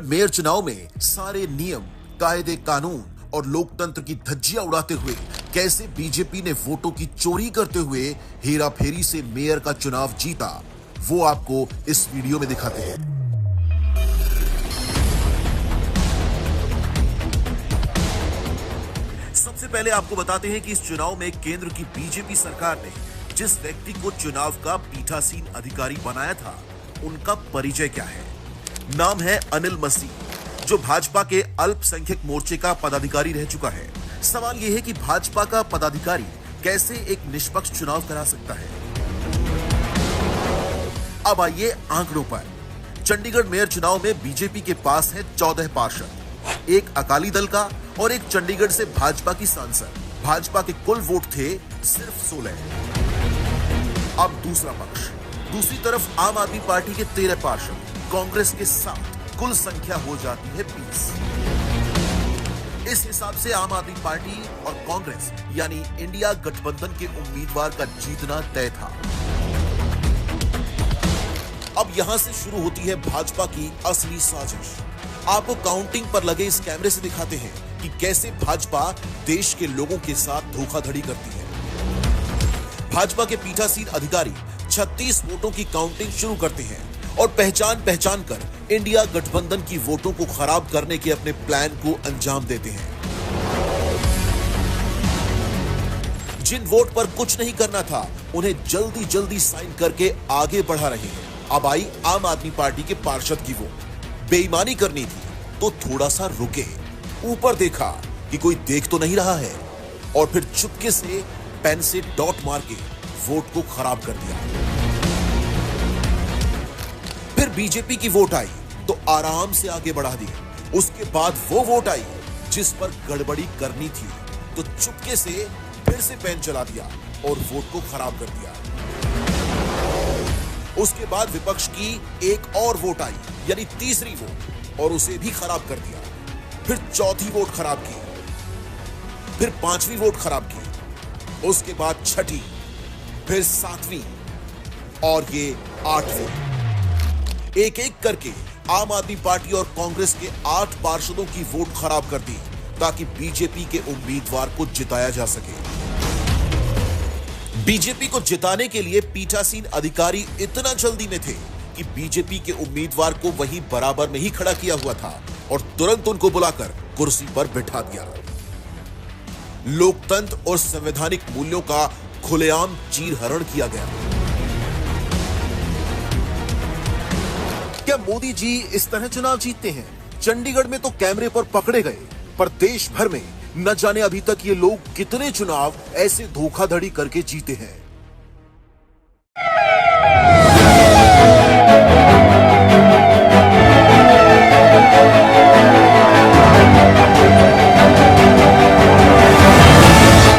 Mayor चुनाव में सारे नियम, कायदे कानून और लोकतंत्र की धज्जियां उड़ाते हुए कैसे बीजेपी ने वोटों की चोरी करते हुए हेराफेरी से मेयर का चुनाव जीता, वो आपको इस वीडियो में दिखाते हैं। सबसे पहले आपको बताते हैं कि इस चुनाव में केंद्र की बीजेपी सरकार ने जिस व्यक्ति को चुनाव का पीठासीन अधिकारी बनाया था, उनका परिचय क्या है। नाम है अनिल मसीह, जो भाजपा के अल्पसंख्यक मोर्चे का पदाधिकारी रह चुका है। सवाल यह है कि भाजपा का पदाधिकारी कैसे एक निष्पक्ष चुनाव करा सकता है। अब आइए आंकड़ों पर। चंडीगढ़ मेयर चुनाव में बीजेपी के पास है 14 पार्षद, एक अकाली दल का और एक चंडीगढ़ से भाजपा की सांसद। भाजपा के कुल वोट थे सिर्फ 16। अब दूसरा पक्ष, दूसरी तरफ आम आदमी पार्टी के 13 पार्षद, कांग्रेस के 7, कुल संख्या हो जाती है 20। इस हिसाब से आम आदमी पार्टी और कांग्रेस यानी इंडिया गठबंधन के उम्मीदवार का जीतना तय था। अब यहां से शुरू होती है भाजपा की असली साजिश। आपको काउंटिंग पर लगे इस कैमरे से दिखाते हैं कि कैसे भाजपा देश के लोगों के साथ धोखाधड़ी करती है। भाजपा के पीठासीन अधिकारी 36 वोटों की काउंटिंग शुरू करते हैं और पहचान कर इंडिया गठबंधन की वोटों को खराब करने के अपने प्लान को अंजाम देते हैं। जिन वोट पर कुछ नहीं करना था, उन्हें जल्दी जल्दी साइन करके आगे बढ़ा रहे हैं। अब आई आम आदमी पार्टी के पार्षद की वोट। बेईमानी करनी थी तो थोड़ा सा रुके, ऊपर देखा कि कोई देख तो नहीं रहा है, और फिर चुपके से पेन से डॉट मार के वोट को खराब कर दिया। फिर बीजेपी की वोट आई तो आराम से आगे बढ़ा दी। उसके बाद वो वोट आई जिस पर गड़बड़ी करनी थी तो चुपके से फिर से पेन चला दिया और वोट को खराब कर दिया। उसके बाद विपक्ष की एक और वोट आई, यानी तीसरी वोट, और उसे भी खराब कर दिया। फिर चौथी वोट खराब की, फिर पांचवी वोट खराब की, उसके बाद छठी, फिर सातवीं और ये 8वीं। एक एक करके आम आदमी पार्टी और कांग्रेस के 8 पार्षदों की वोट खराब कर दी ताकि बीजेपी के उम्मीदवार को जिताया जा सके। बीजेपी को जिताने के लिए पीठासीन अधिकारी इतना जल्दी में थे कि बीजेपी के उम्मीदवार को वहीं बराबर में ही खड़ा किया हुआ था और तुरंत उनको बुलाकर कुर्सी पर बिठा दिया। लोकतंत्र और संवैधानिक मूल्यों का खुलेआम चीरहरण किया गया। क्या मोदी जी इस तरह चुनाव जीतते हैं? चंडीगढ़ में तो कैमरे पर पकड़े गए, पर देश भर में न जाने अभी तक ये लोग कितने चुनाव ऐसे धोखाधड़ी करके जीते हैं।